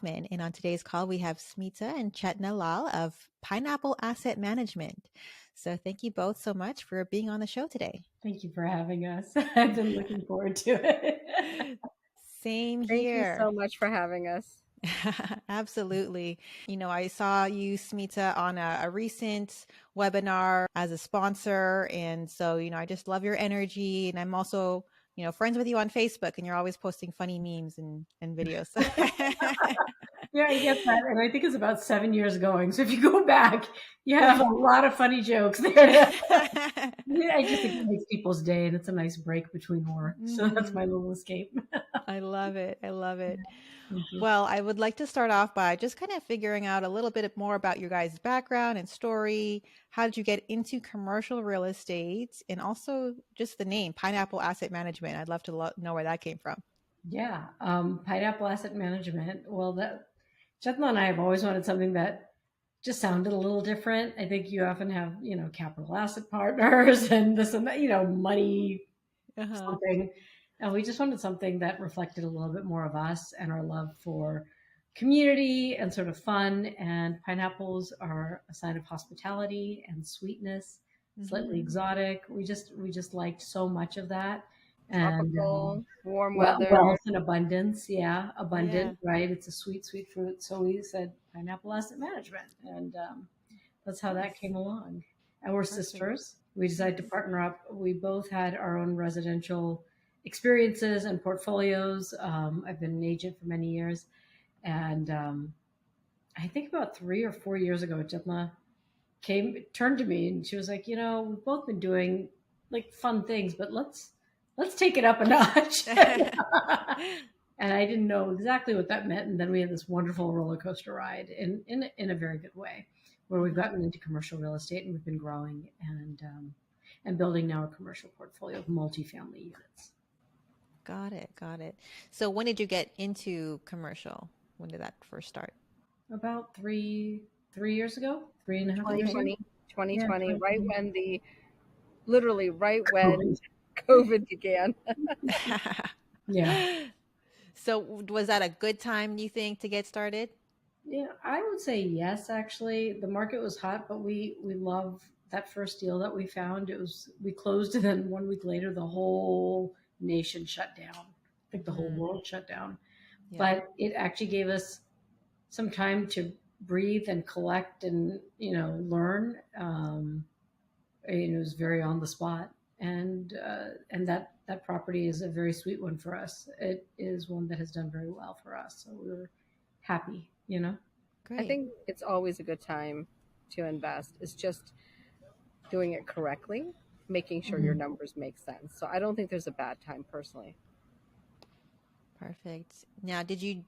And on today's call, we have Smita and Chetna Lal of Pineapple Asset Management. So thank you both so much for being on the show today. Thank you for having us. I've been looking forward to it. Same Thank you here. so much for having us. Absolutely. I saw you, Smita, on a recent webinar as a sponsor. And so, I just love your energy. And I'm also, friends with you on Facebook, and you're always posting funny memes and videos. Yeah, I get that. And I think it's about 7 years going. So if you go back, you have a lot of funny jokes there. Yeah, I just think it makes people's day and it's a nice break between work. So that's Mhm. my little escape. I love it. I love it. Thank you. Well, I would like to start off by just kind of figuring out a little bit more about your guys' background and story. How did you get into commercial real estate? And also just the name, Pineapple Asset Management. I'd love to know where that came from. Yeah. Pineapple Asset Management. Well, that Chetna and I have always wanted something that just sounded a little different. I think you often have, capital asset partners and this and that, money Uh-huh. something. And we just wanted something that reflected a little bit more of us and our love for community and sort of fun. And pineapples are a sign of hospitality and sweetness, slightly Mm-hmm. exotic. We just liked so much of that. And Tropical, warm well, weather. wealth and abundance, yeah, Yeah. abundant, right? It's a sweet, sweet fruit. So we said pineapple asset management, and that's how that Nice. came along. And we're Perfect. sisters. We decided to Yes. partner up. We both had our own residential experiences and portfolios. I've been an agent for many years, and I think about 3 or 4 years ago, Jitna turned to me, and she was like, we've both been doing like fun things, but let's take it up a notch. And I didn't know exactly what that meant. And then we had this wonderful roller coaster ride in a very good way, where we've Mhm. gotten into commercial real estate and we've been growing and building now a commercial portfolio of multifamily units. Got it. Got it. So when did you get into commercial? When did that first start? About 3 years ago, 3.5 years Okay. ago. 2020, Yeah, 2020, right 2020. when literally right when COVID. COVID began. Yeah. So was that a good time, you think, to get started? Yeah, I would say yes. Actually, the market was hot, but we love that first deal that we found. We closed, and then 1 week later, the whole nation shut down. I think the whole Hmm. world shut down. Yeah. But it actually gave us some time to breathe and collect and learn. And it was very on the spot, and that property is a very sweet one for us. It is one that has done very well for us, so we were happy. I Great. think it's always a good time to invest. It's just doing it correctly, making sure your Mhm. numbers make sense. So I don't think there's a bad time personally. Perfect. Now, did you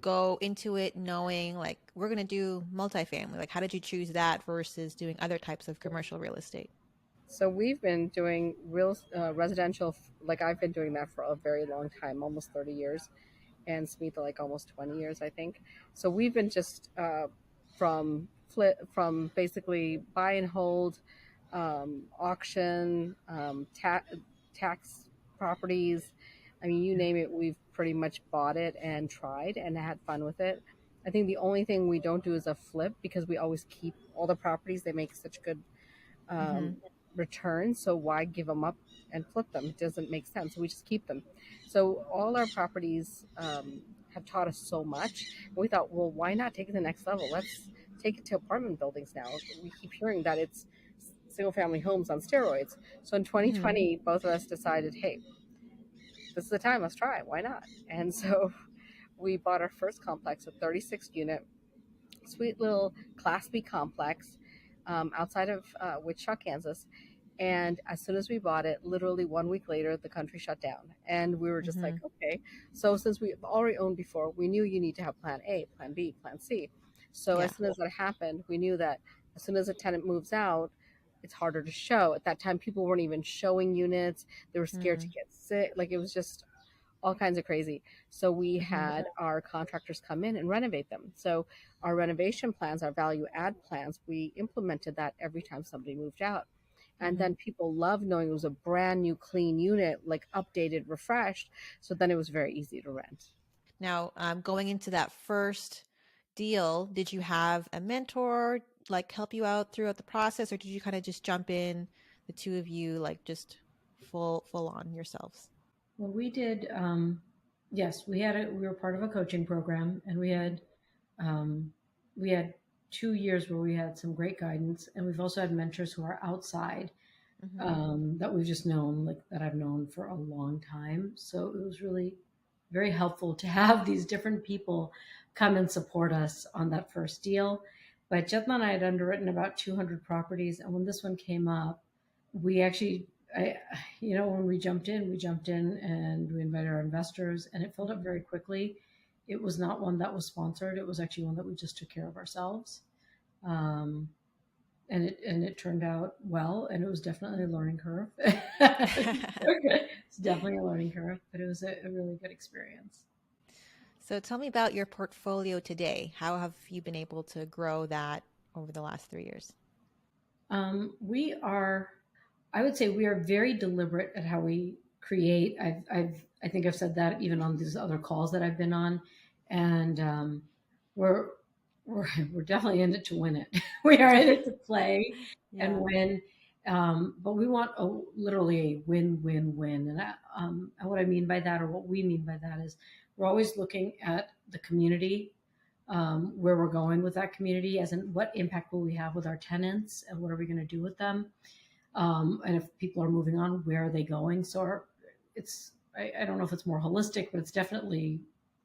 go into it knowing like we're going to do multifamily? Like, how did you choose that versus doing other types of commercial real estate? So we've been doing real residential, like I've been doing that for a very long time, almost 30 years, and Smita like almost 20 years, I think. So we've been just from basically buy and hold, auction, tax properties. I mean, you name it, we've pretty much bought it and tried and had fun with it. I think the only thing we don't do is a flip because we always keep all the properties. They make such good Mm-hmm. um, returns. So why give them up and flip them? It doesn't make sense. We just keep them. So all our properties have taught us so much. We thought, well, why not take it to the next level? Let's take it to apartment buildings now. We keep hearing that it's single family homes on steroids. So in Mm-hmm. 2020, both of us decided, hey, this is the time. Let's try it. Why not? And so we bought our first complex, a 36 unit, sweet little Class B complex outside of Wichita, Kansas. And as soon as we bought it, literally 1 week later, the country shut down. And we were just like, Mm-hmm. okay. So since we've already owned before, we knew you need to have plan A, plan B, plan C. So Yeah. as soon as that happened, we knew that as soon as a tenant moves out, it's harder to show. At that time, people weren't even showing units. They were scared to Mm-hmm. get sick. Like it was just all kinds of crazy. So we Mm-hmm. had our contractors come in and renovate them. So our renovation plans, our value add plans, we implemented that every time somebody moved out. And Mm-hmm. then people loved knowing it was a brand new, clean unit, like updated, refreshed. So then it was very easy to rent. Now, going into that first deal, did you have a mentor like help you out throughout the process, or did you kind of just jump in, the two of you, like just full on yourselves? Well, we did. Yes, we were part of a coaching program, and um, we had 2 years where we had some great guidance, and we've also had mentors who are outside Mm-hmm. that we've just known, like that I've known for a long time. So it was really very helpful to have these different people come and support us on that first deal. But Chetna and I had underwritten about 200 properties, and when this one came up, we actually, when we jumped in and we invited our investors, and it filled up very quickly. It was not one that was sponsored; it was actually one that we just took care of ourselves. Um, and it turned out well, and it was definitely a learning curve. It's definitely a learning curve, but it was a really good experience. So tell me about your portfolio today. How have you been able to grow that over the last 3 years? We are, I would say, we are very deliberate at how we create. I think I've said that even on these other calls that I've been on, and we're we're definitely in it to win it. We are in it to play and Yeah. win, but we want literally a win-win-win. And what I mean by that, or what we mean by that, is we're always looking at the community, where we're going with that community, as in what impact will we have with our tenants and what are we going to do with them, and if people are moving on, where are they going? I don't know if it's more holistic, but it's definitely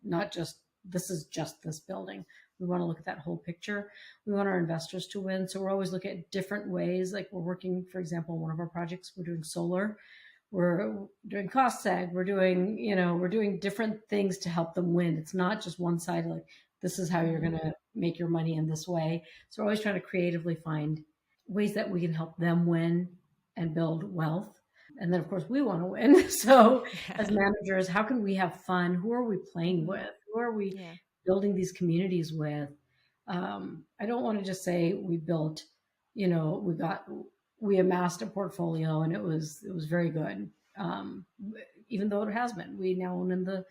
not just this is just this building. We want to look at that whole picture. We want our investors to win, so we're always looking at different ways. Like we're working, for example, one of our projects, we're doing solar, we're doing cost seg, we're doing different things to help them win. It's not just one side, like this is how you're Mm-hmm. going to make your money in this way. So we're always trying to creatively find ways that we can help them win and build wealth. And then, of course, we want to win. So, Yeah. as managers, how can we have fun? Who are we playing Mm-hmm. with? Who are we Yeah. building these communities with? I don't want to just say we built, we amassed a portfolio and it was very good. Um, Even though it has been, we now own in the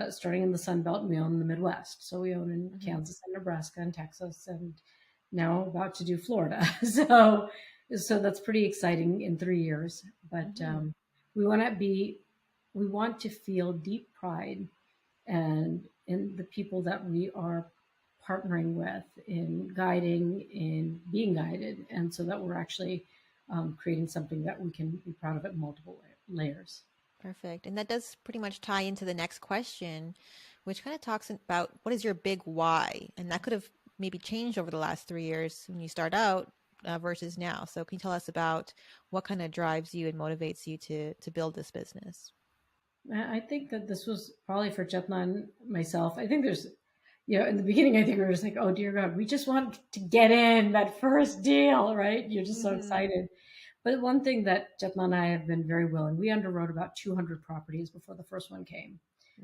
starting in the Sun Belt, and we own in the Midwest. So we own in Mm-hmm. Kansas and Nebraska and Texas, and now about to do Florida. So that's pretty exciting in 3 years. But Mm-hmm. we want to be, we want to feel deep pride and in the people that we are partnering with, in guiding, in being guided, and so that we're actually creating something that we can be proud of at multiple layers. Perfect. And that does pretty much tie into the next question, which kind of talks about what is your big why? And that could have maybe changed over the last 3 years when you start out versus now. So can you tell us about what kind of drives you and motivates you to build this business? I think that this was probably for Chetna and myself. I think in the beginning, I think we were just like, oh dear God, we just want to get in that first deal, right? You're just so Mm-hmm. excited. But one thing that Chetna and I have been very willing, we underwrote about 200 properties before the first one came.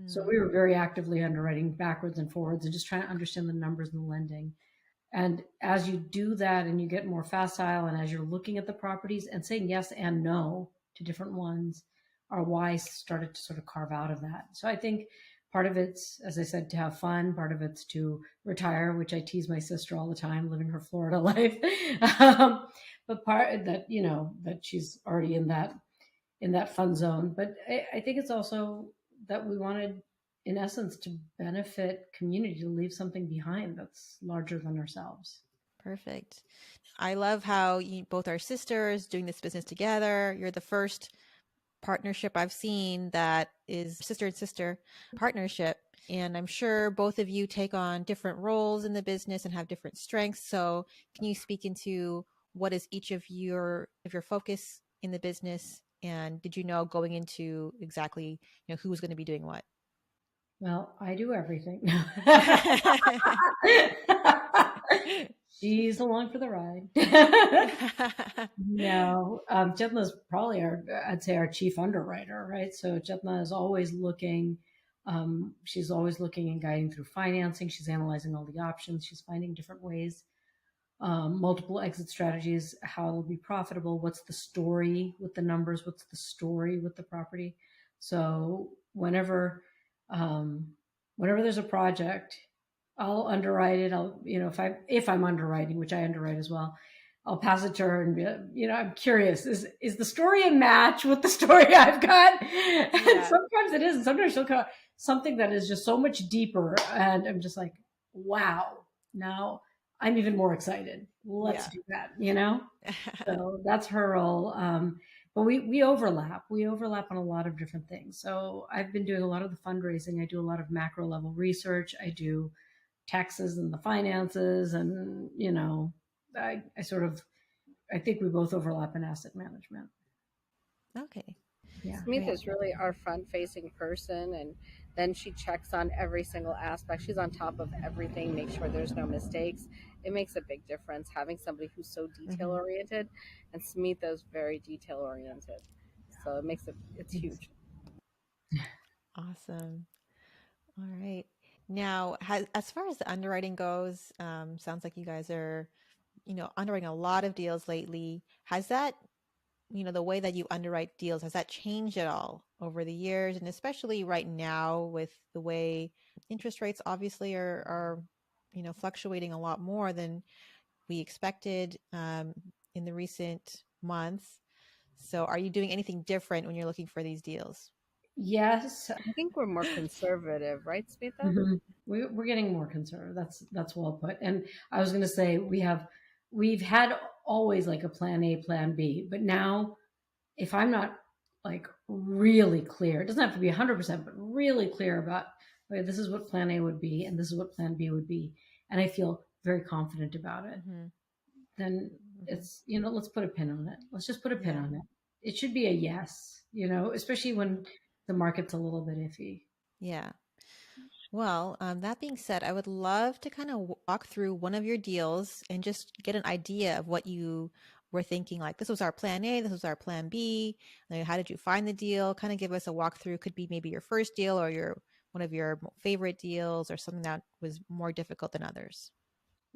So Mm-hmm. we were very actively underwriting backwards and forwards and just trying to understand the numbers and the lending. And as you do that and you get more facile, and as you're looking at the properties and saying yes and no to different ones, our why started to sort of carve out of that. So I think part of it's, as I said, to have fun. Part of it's to retire, which I tease my sister all the time, living her Florida life. um, but part that, that she's already in that fun zone. But I think it's also that we wanted, in essence, to benefit community, to leave something behind that's larger than ourselves. Perfect. I love how you both are sisters doing this business together. You're the first partnership I've seen that is sister and sister partnership. And I'm sure both of you take on different roles in the business and have different strengths. So can you speak into what is each of your focus in the business? And did you know going into exactly, who was going to be doing what? Well, I do everything. She's along for the ride. No, Jetna's probably I'd say our chief underwriter, right? So Jetna is always looking. She's always looking and guiding through financing. She's analyzing all the options. She's finding different ways, multiple exit strategies, how it'll be profitable. What's the story with the numbers? What's the story with the property? So whenever, um, whenever there's a project, I'll underwrite it. I'll, if I'm underwriting, which I underwrite as well, I'll pass it to her and be, I'm curious, is the story a match with the story I've got? And sometimes it is, and sometimes she'll come something that is just so much deeper, and I'm just like, wow, now I'm even more excited. Let's do that, So that's her role. But we overlap. We overlap on a lot of different things. So I've been doing a lot of the fundraising. I do a lot of macro level research. I do taxes and the finances, and I think we both overlap in asset management. Okay. Yeah. Smita is really our front-facing person, and then she checks on every single aspect. She's on top of everything, make sure there's no mistakes. It makes a big difference having somebody who's so detail-oriented, and Smita is very detail-oriented. So it makes it's huge. Awesome. All right. Now, as far as the underwriting goes, sounds like you guys are, underwriting a lot of deals lately. Has that, the way that you underwrite deals, has that changed at all over the years? And especially right now with the way interest rates obviously are fluctuating a lot more than we expected in the recent months. So are you doing anything different when you're looking for these deals? Yes. I think we're more conservative, right, Smita? Mm-hmm. We're getting more conservative. That's well put. And I was going to say we've had always like a plan A, plan B, but now if I'm not like really clear, it doesn't have to be 100%, but really clear about, okay, this is what plan A would be, and this is what plan B would be, and I feel very confident about it, then it's, let's put a pin on it. Let's just put a pin on it. It should be a yes, especially when the market's a little bit iffy. Yeah. Well, that being said, I would love to kind of walk through one of your deals and just get an idea of what you were thinking. Like, this was our plan A, this was our plan B. Like, how did you find the deal? Kind of give us a walkthrough. Could be maybe your first deal or one of your favorite deals or something that was more difficult than others.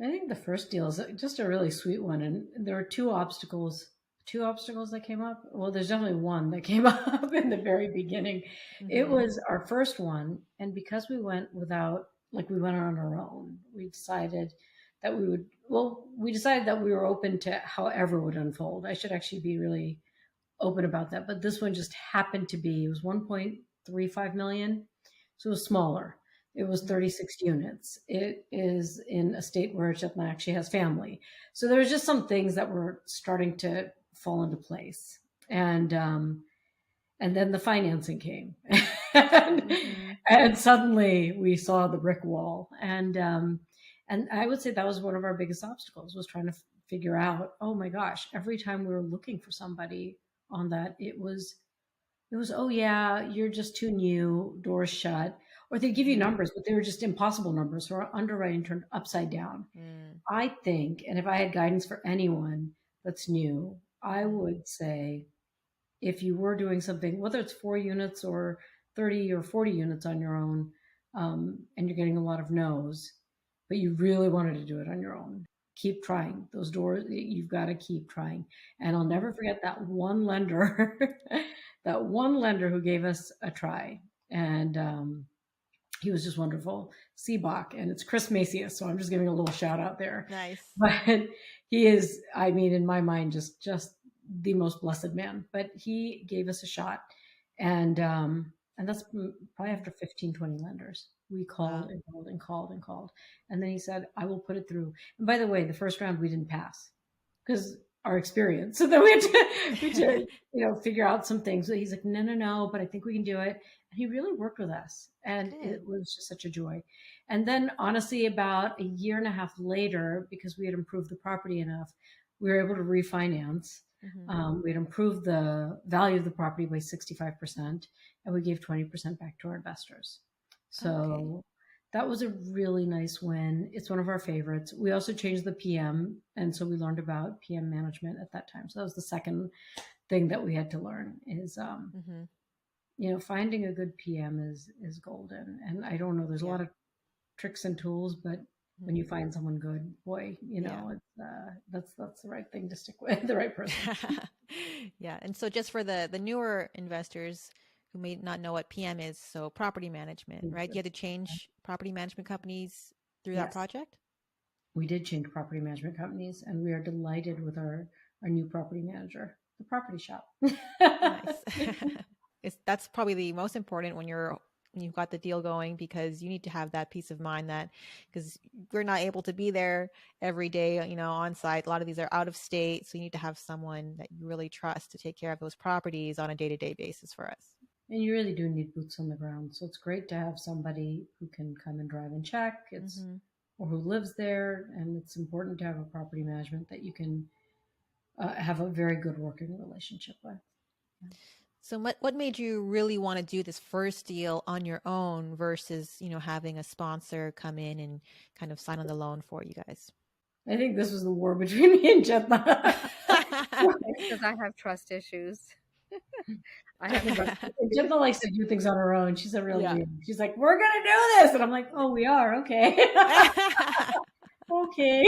I think the first deal is just a really sweet one, and there were two obstacles that came up. Well, there's definitely one that came up in the very beginning. It was our first one, and because we went on our own, we decided that we were open to however it would unfold. I should actually be really open about that, but this one just happened to be, it was 1.35 million, so it was smaller. It was 36 units. It is in a state where Chetna actually has family. So there was just some things that were starting to fall into place. And then the financing came. and suddenly we saw the brick wall. And I would say that was one of our biggest obstacles, was trying to figure out, oh my gosh, every time we were looking for somebody on that, it was, oh yeah, you're just too new, doors shut. Or they give you numbers, but they were just impossible numbers. So our underwriting turned upside down. I think, and if I had guidance for anyone that's new, I would say, if you were doing something, whether it's 4 units or 30 or 40 units on your own, and you're getting a lot of no's, but you really wanted to do it on your own, keep trying. Those doors, you've got to keep trying. And I'll never forget that one lender, who gave us a try. And he was just wonderful, Seabach, and it's Chris Macias. So I'm just giving a little shout out there. Nice. But he is, I mean, in my mind, just the most blessed man. But he gave us a shot, and that's probably after 15, 20 lenders. We called and called and called and called, and then he said, "I will put it through." And by the way, the first round we didn't pass because our experience. So then we had to figure out some things. So he's like, no, but I think we can do it. And he really worked with us, and it was just such a joy. And then honestly, about a year and a half later, because we had improved the property enough, we were able to refinance. We had improved the value of the property by 65%, and we gave 20% back to our investors. So that was a really nice win. It's one of our favorites. We also changed the PM, and so we learned about PM management at that time. So that was the second thing that we had to learn is, finding a good PM is golden. And I don't know, there's a lot of tricks and tools, but when you find someone good, boy, it's, that's the right thing to stick with, the right person. Yeah. And so just for the newer investors who may not know what PM is, so property management, right? You had to change property management companies through that Yes, project? we did change property management companies, and we are delighted with our new property manager, the property shop. Nice. That's probably the most important when you've got the deal going, because you need to have that peace of mind that, because we're not able to be there every day, on site. A lot of these are out of state, so you need to have someone that you really trust to take care of those properties on a day-to-day basis for us. And you really do need boots on the ground. So it's great to have somebody who can come and drive and check. Or who lives there, and it's important to have a property management that you can have a very good working relationship with. Yeah. So what made you really want to do this first deal on your own versus, having a sponsor come in and kind of sign on the loan for you guys? I think this was the war between me and Chetna. Because I have trust issues. Chetna likes to do things on her own. She's a real leader. She's like, we're going to do this. And I'm like, oh, we are. Okay. Okay.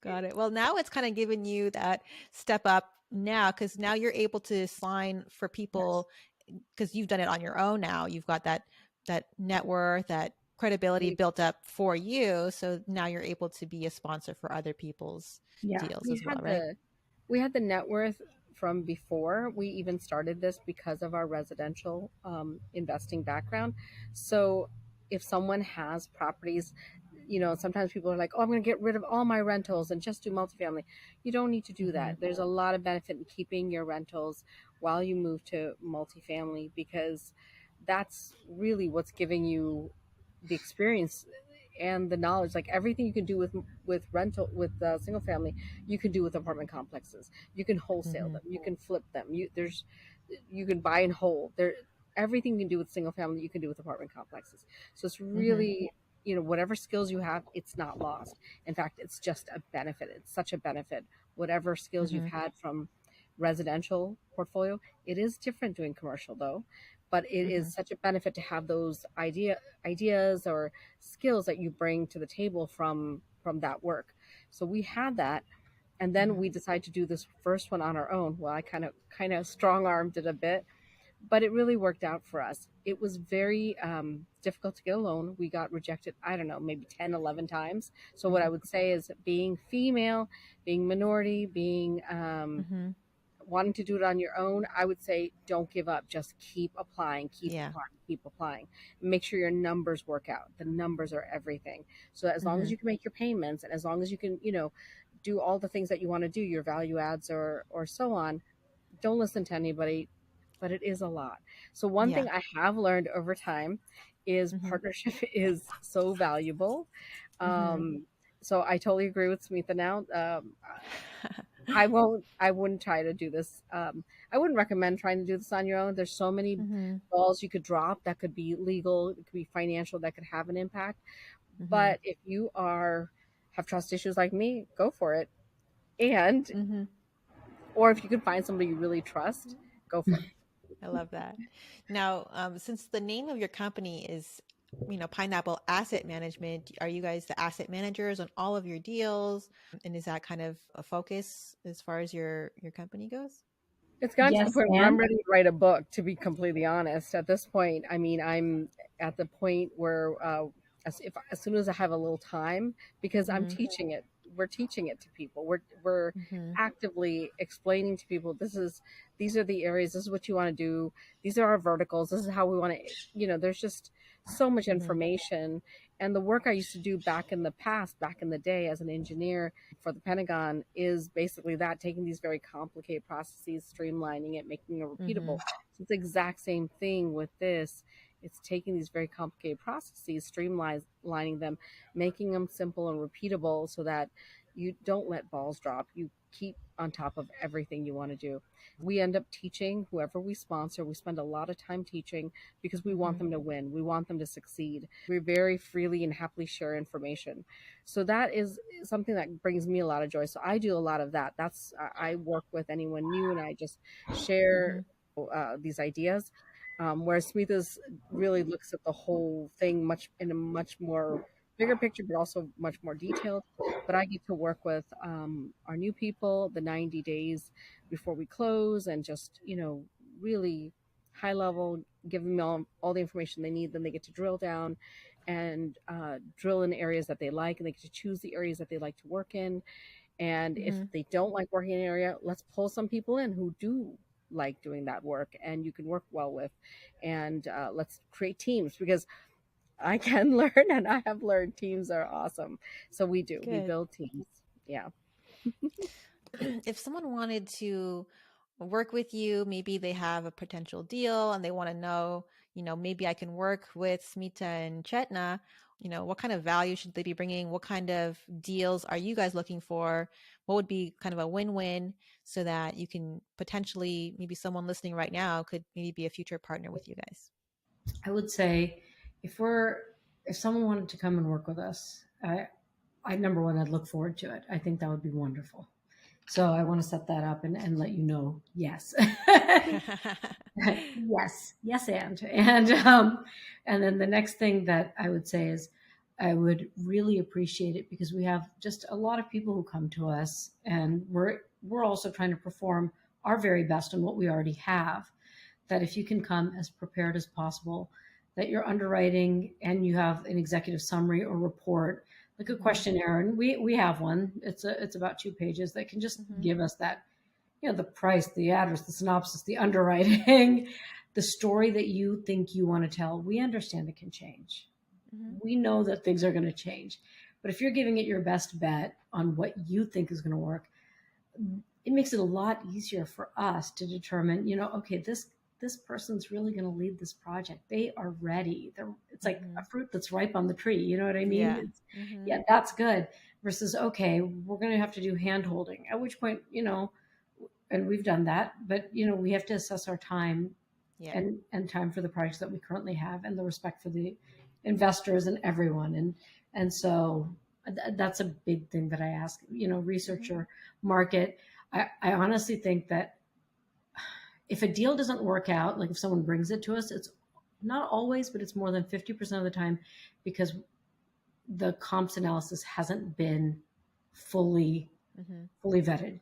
Got it. Well, now it's kind of giving you that step up now, because now you're able to sign for people, because you've done it on your own now. You've got that net worth, that credibility built up for you. So now you're able to be a sponsor for other people's deals as well, right? We had the net worth from before we even started this because of our residential investing background. So if someone has properties, sometimes people are like, oh, I'm going to get rid of all my rentals and just do multifamily. You don't need to do that. There's a lot of benefit in keeping your rentals while you move to multifamily, because that's really what's giving you the experience and the knowledge. Like everything you can do with rental, with single family, you can do with apartment complexes. You can wholesale them, you can flip them, you can buy and hold. Everything you can do with single family, you can do with apartment complexes. So it's really, whatever skills you have, it's not lost. In fact, it's just a benefit. It's such a benefit. Whatever skills you've had from residential portfolio, it is different doing commercial though, but it is such a benefit to have those ideas or skills that you bring to the table from that work. So we had that, and then we decided to do this first one on our own. Well, I kind of strong-armed it a bit, but it really worked out for us. It was very difficult to get a loan. We got rejected, I don't know, maybe 10, 11 times. So what I would say is, being female, being minority, being wanting to do it on your own, I would say don't give up. Just keep applying, keep applying. Make sure your numbers work out. The numbers are everything. So as long as you can make your payments, and as long as you can, do all the things that you want to do, your value adds or so on, don't listen to anybody, but it is a lot. So one thing I have learned over time is partnership is so valuable. So I totally agree with Smita now. I wouldn't try to do this. I wouldn't recommend trying to do this on your own. There's so many balls you could drop that could be legal, it could be financial, that could have an impact. But if you have trust issues like me, go for it. And or if you could find somebody you really trust, go for it. I love that. Now, since the name of your company is, Pineapple Asset Management, are you guys the asset managers on all of your deals? And is that kind of a focus as far as your company goes? It's gotten to the point where I'm ready to write a book, to be completely honest. At this point, I mean, I'm at the point where as soon as I have a little time, because I'm teaching it, we're teaching it to people. We're actively explaining to people, these are the areas, this is what you want to do, these are our verticals, this is how we want to, there's just so much information. And the work I used to do back in the day as an engineer for the Pentagon is basically that, taking these very complicated processes, streamlining it, making it repeatable. So it's the exact same thing with this. It's taking these very complicated processes, streamlining them, making them simple and repeatable so that you don't let balls drop. You keep on top of everything you want to do. We end up teaching whoever we sponsor. We spend a lot of time teaching because we want them to win. We want them to succeed. We very freely and happily share information. So that is something that brings me a lot of joy. So I do a lot of that. I work with anyone new and I just share these ideas. Whereas Smita's really looks at the whole thing in a much more bigger picture, but also much more detailed. but I get to work with our new people the 90 days before we close, and just, really high level, give them all the information they need. Then they get to drill down and drill in areas that they like, and they get to choose the areas that they like to work in. And if they don't like working in an area, let's pull some people in who do like doing that work and you can work well with. And let's create teams, because I can learn, and I have learned teams are awesome. So we Good. build teams. Yeah. If someone wanted to work with you, maybe they have a potential deal and they want to know, maybe I can work with Smita and Chetna, what kind of value should they be bringing? What kind of deals are you guys looking for? What would be kind of a win-win, so that you can potentially, maybe someone listening right now could maybe be a future partner with you guys? I would say if someone wanted to come and work with us, number one, I'd look forward to it. I think that would be wonderful. So I want to set that up and let you know, yes. yes, and then the next thing that I would say is I would really appreciate it, because we have just a lot of people who come to us, and we're also trying to perform our very best on what we already have. That if you can come as prepared as possible, that you're underwriting and you have an executive summary or report, like a questionnaire, and we have one. It's about 2 pages that can just give us that, the price, the address, the synopsis, the underwriting, the story that you think you want to tell. We understand it can change. We know that things are going to change, but if you're giving it your best bet on what you think is going to work, it makes it a lot easier for us to determine, okay, this person's really going to lead this project. They are ready. It's like a fruit that's ripe on the tree. You know what I mean? Yeah, that's good. Versus, okay, we're going to have to do hand holding, at which point, and we've done that, but we have to assess our time and time for the projects that we currently have, and the respect for the investors and everyone. And so that's a big thing that I ask, research your market. I honestly think that if a deal doesn't work out, like if someone brings it to us, it's not always, but it's more than 50% of the time because the comps analysis hasn't been fully vetted.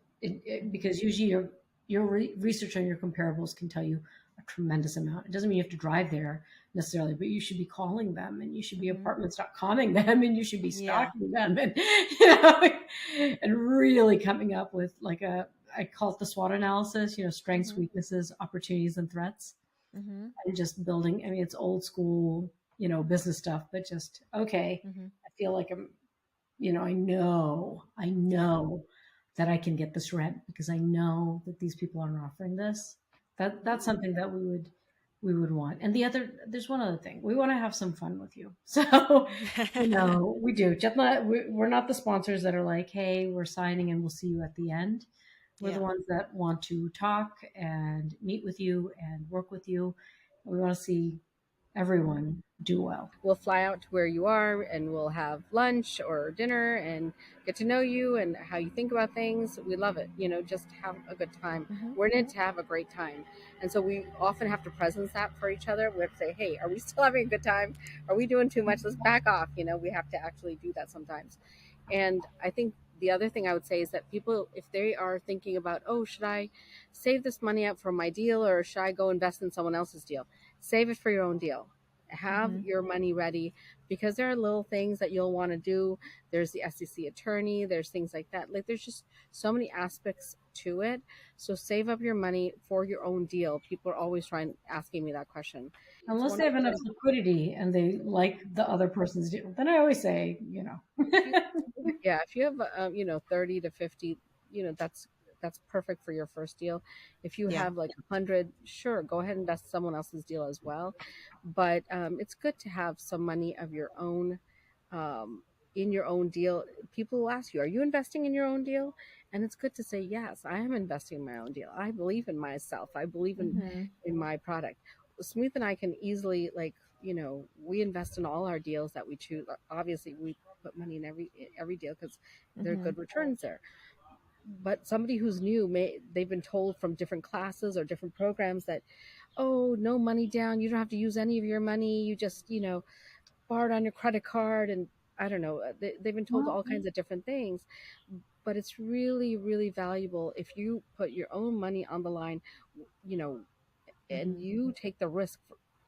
Because usually your research on your comparables can tell you a tremendous amount. It doesn't mean you have to drive there necessarily, but you should be calling them, and you should be apartments.comming them, and you should be stalking them, and and really coming up with like I call it the SWOT analysis, strengths, weaknesses, opportunities, and threats. And just building, I mean, it's old school, business stuff, but just, okay, I feel like I know that I can get this rent because I know that these people aren't offering this. That's something that we would want. And there's one other thing. We want to have some fun with you. So, we do. We're not the sponsors that are like, hey, we're signing and we'll see you at the end. We're the ones that want to talk and meet with you and work with you. We want to see everyone do well. We'll fly out to where you are, and we'll have lunch or dinner and get to know you and how you think about things. We love it. Just have a good time. We're in it to have a great time. And so we often have to presence that for each other. We have to say, hey, are we still having a good time? Are we doing too much? Let's back off. We have to actually do that sometimes. And I think the other thing I would say is that people, if they are thinking about, oh, should I save this money up for my deal, or should I go invest in someone else's deal? Save it for your own deal. Have your money ready, because there are little things that you'll want to do. There's the SEC attorney, there's things like that. Like, there's just so many aspects to it. So save up your money for your own deal. People are always asking me that question. Unless they have enough liquidity and they like the other person's deal, then I always say, Yeah, if you have 30 to 50, that's perfect for your first deal. If you have like 100, sure, go ahead and invest someone else's deal as well. But it's good to have some money of your own in your own deal. People will ask you, are you investing in your own deal? And it's good to say, yes, I am investing in my own deal. I believe in myself. I believe in my product. Smith and I can easily, we invest in all our deals that we choose. Obviously, we put money in every deal because there are good returns there. But somebody who's new, they've been told from different classes or different programs that, oh, no money down. You don't have to use any of your money. You just, borrowed on your credit card. And I don't know, they've been told all kinds of different things, but it's really, really valuable if you put your own money on the line, you know, and you take the risk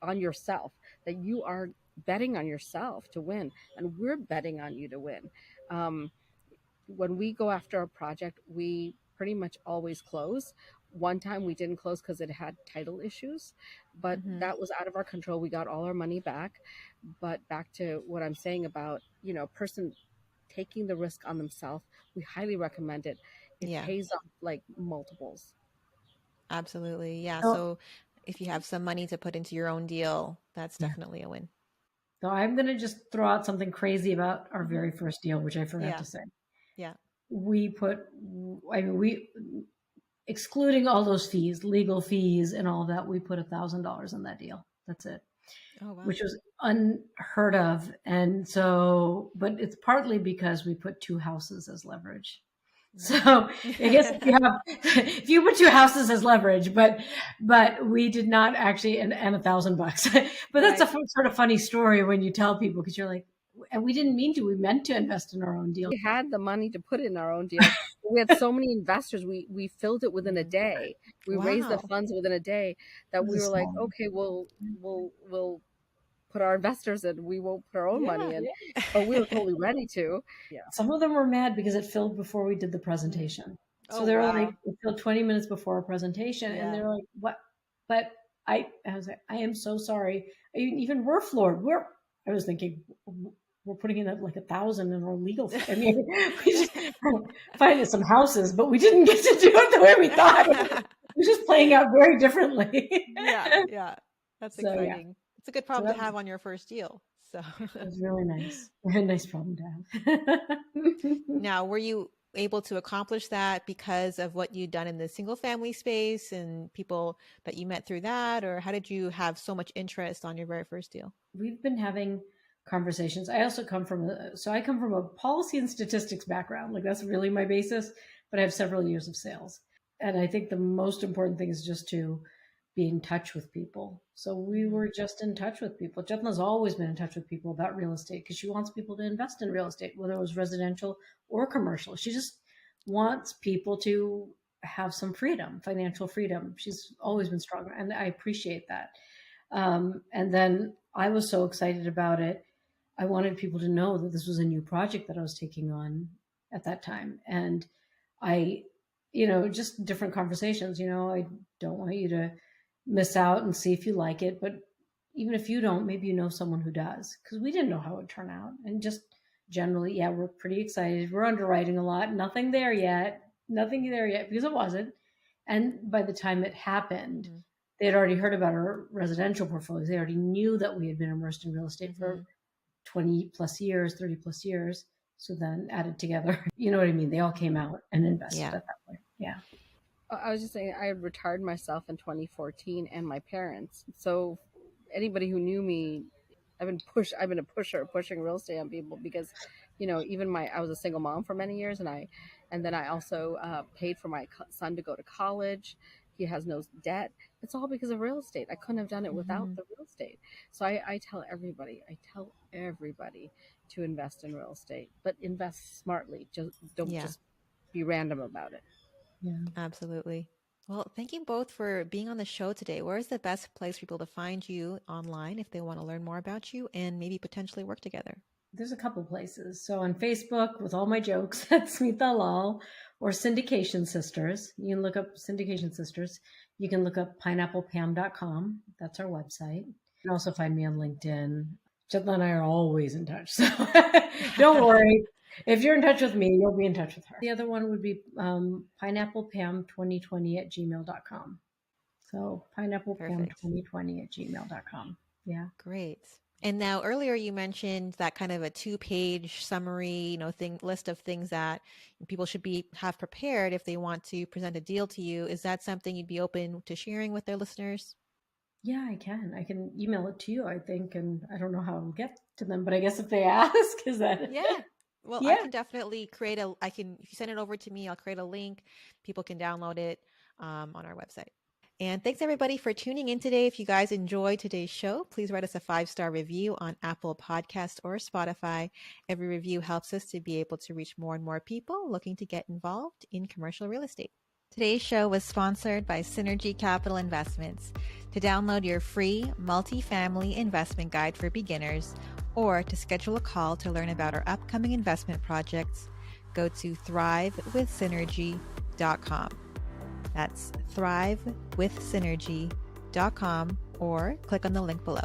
on yourself, that you are betting on yourself to win, and we're betting on you to win. Um, when we go after a project, we pretty much always close. One time we didn't close because it had title issues, but that was out of our control. We got all our money back. But back to what I'm saying about, a person taking the risk on themselves, we highly recommend it. It Yeah, pays off like multiples. absolutely. Yeah. So, So if you have some money to put into your own deal, that's yeah. definitely a win. So I'm going to just throw out something crazy about our very first deal, which I forgot Yeah. to say. Yeah. We put, we, excluding all those fees, legal fees and all that, we put $1,000 in that deal. That's it. Oh, wow. Which was unheard of. And so, but it's partly because we put 2 houses as leverage. So I guess if you put 2 houses as leverage, but we did not actually, and $1,000. But that's a sort of funny story when you tell people, because you're like, and we didn't mean to. We meant to invest in our own deal. We had the money to put in our own deal. We had so many investors. We filled it within a day. We raised the Wow. funds within a day that we were like, okay, we'll put our investors in. We won't put our own money in, but we were totally ready to. Yeah. Some of them were mad because it filled before we did the presentation. So Oh, they were wow. like, it filled 20 minutes before our presentation. And Yeah. they're like, what? But I was like, I am so sorry. Even we're floored. I was thinking, we're putting in like 1,000 in our legal. I mean, we just finding some houses, but we didn't get to do it the way we thought. It was just playing out very differently. Yeah. That's So, yeah. exciting. It's a good problem to have on your first deal. So It was really nice. A nice problem to have. now, were you able to accomplish that because of what you'd done in the single family space and people that you met through that? Or how did you have so much interest on your very first deal? We've been having conversations. I also come from a policy and statistics background. Like, that's really my basis, but I have several years of sales. And I think the most important thing is just to be in touch with people. So we were just in touch with people. Chetna's always been in touch with people about real estate because she wants people to invest in real estate, whether it was residential or commercial. She just wants people to have some freedom, financial freedom. She's always been strong, and I appreciate that. And then I was so excited about it. I wanted people to know that this was a new project that I was taking on at that time. And I, just different conversations, I don't want you to miss out and see if you like it. But even if you don't, maybe you know someone who does, because we didn't know how it would turn out. And just generally, yeah, we're pretty excited. We're underwriting a lot. Nothing there yet because it wasn't. And by the time it happened, they had already heard about our residential portfolios. They already knew that we had been immersed in real estate for 20 plus years, 30 plus years. So then added together, you know what I mean? They all came out and invested at that point. Yeah. I was just saying, I had retired myself in 2014 and my parents. So anybody who knew me, I've been a pusher, pushing real estate on people because, even I was a single mom for many years, and then I also paid for my son to go to college. He has no debt. It's all because of real estate. I couldn't have done it without the real estate. So I tell everybody to invest in real estate, but invest smartly. Just don't just be random about it. Yeah, absolutely. Well, thank you both for being on the show today. Where is the best place for people to find you online if they want to learn more about you and maybe potentially work together? There's a couple places. So on Facebook, with all my jokes, that's Smita Lal, or Syndication Sisters. You can look up Syndication Sisters. You can look up pineapplepam.com. That's our website. You can also find me on LinkedIn. Chetna and I are always in touch. So don't worry. If you're in touch with me, you'll be in touch with her. The other one would be pineapplepam2020@gmail.com. So pineapplepam2020@gmail.com. Yeah. Great. And now earlier you mentioned that kind of a 2-page summary, list of things that people should have prepared if they want to present a deal to you. Is that something you'd be open to sharing with their listeners? Yeah, I can. I can email it to you, I think, and I don't know how I'll get to them, but I guess if they ask, is that? Yeah. Well, I can definitely if you send it over to me, I'll create a link. People can download it on our website. And thanks everybody for tuning in today. If you guys enjoyed today's show, please write us a 5-star review on Apple Podcast or Spotify. Every review helps us to be able to reach more and more people looking to get involved in commercial real estate. Today's show was sponsored by Synergy Capital Investments. To download your free multifamily investment guide for beginners or to schedule a call to learn about our upcoming investment projects, go to thrivewithsynergy.com. That's thrivewithsynergy.com or click on the link below.